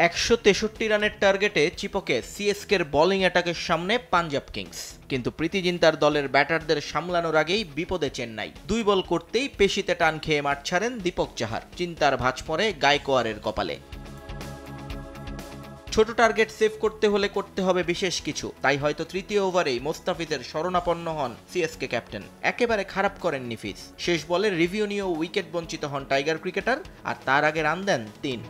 163 রানের টার্গেটে চিপকে সিএসকের বোলিং অ্যাটাকের সামনে পাঞ্জাব কিংস, কিন্তু প্রীতি জিন্তার দলের ব্যাটারদের সামলানোর আগেই বিপদে চেন্নাই। 2 বল করতেই পেশিতে টান খেয়ে মাঠ ছাড়েন দীপক চাহার। চিন্তার ভাঁজ পড়ে গায়কোয়াড়ের কপালে। ছোট টার্গেট সেভ করতে হলে করতে হবে বিশেষ কিছু, তাই হয়তো তৃতীয় ওভারেই মোস্তাফিজের শরণাপন্ন হন সিএসকে ক্যাপ্টেন। একেবারে খারাপ করেননি ফিজ। শেষ বলে রিভিউ নিয়েও উইকেট বঞ্চিত হন টাইগার ক্রিকেটার, আর তার আগে রান দেন 3।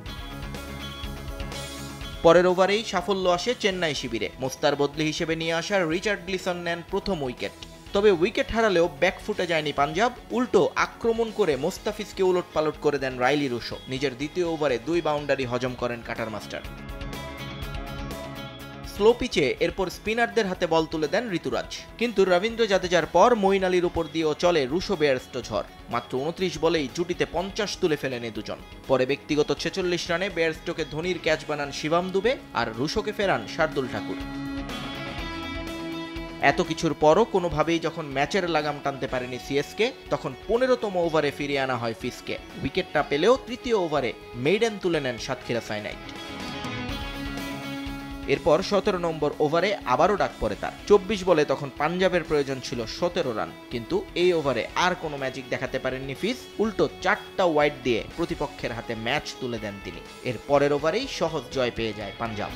পরের ওভারেই সাফল্য আসে চেন্নাই শিবিরে। মোস্তার বদলি হিসেবে নিয়ে আসা রিচার্ডলিসন নেন প্রথম উইকেট। তবে উইকেট হারালেও ব্যাকফুটে যায়নি পাঞ্জাব, উল্টো আক্রমণ করে মোস্তাফিজকে উলটপালট করে দেন রাইলি রুশো। নিজের দ্বিতীয় ওভারে 2 বাউন্ডারি হজম করেন কাটার মাস্টার। স্লো পিচে এরপর স্পিনারদের হাতে বল তুলে দেন ঋতুরাজ, কিন্তু রবীন্দ্র জাদেজার পর মঈন আলীর উপর দিয়েও চলে রুশো বেয়ারস্টো ঝড়। মাত্র 29 বলেই জুটিতে 50 তুলে ফেলেন এ দুজন। পরে ব্যক্তিগত 46 রানে বেয়ারস্টোকে ধোনির ক্যাচ বানান শিবাম দুবে, আর রুশোকে ফেরান শার্দুল ঠাকুর। এত কিছুর পরও কোনোভাবেই যখন ম্যাচের লাগাম টানতে পারেনি সিএসকে, তখন 15তম ওভারে ফিরিয়ে আনা হয় ফিজকে। উইকেটটা পেলেও তৃতীয় ওভারে মেইডেন তুলে নেন সাতক্ষীরা সাইনাইট। এরপর 17 নম্বর ওভারে আবারও ডাক পড়ে তার। 24 বলে তখন পাঞ্জাবের প্রয়োজন ছিল 17 রান, কিন্তু এই ওভারে আর কোনো ম্যাজিক দেখাতে পারেননি ফিজ। উল্টো 4টা ওয়াইড দিয়ে প্রতিপক্ষের হাতে ম্যাচ তুলে দেন তিনি। এর পরের ওভারেই সহজ জয় পেয়ে যায় পাঞ্জাব।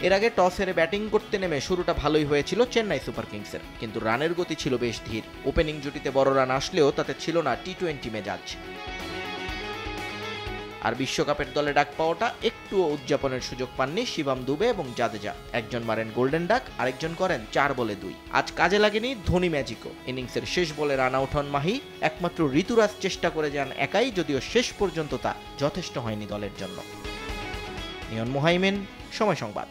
এর আগে টস হেরে ব্যাটিং করতে নেমে শুরুটা ভালোই হয়েছিল চেন্নাই সুপার কিংসের, কিন্তু রানের গতি ছিল বেশ ধীর। ওপেনিং জুটিতে বড় রান আসলেও তাতে ছিল না টি-20 মেজাজ। আর বিশ্বকাপের দলে ডাক পাওয়াটা একটুও উদযাপনের সুযোগ পাননি শিবাম দুবে এবং জাদেজা। একজন মারেন গোল্ডেন ডাক, আরেকজন করেন 4 বলে 2। আজ কাজে লাগেনি ধোনি ম্যাজিকও। ইনিংসের শেষ বলে রান আউট হন মাহি। একমাত্র ঋতুরাজ চেষ্টা করে যান একাই, যদিও শেষ পর্যন্ত তা যথেষ্ট হয়নি দলের জন্য। নিয়ন মোহাইমিন, সময় সংবাদ।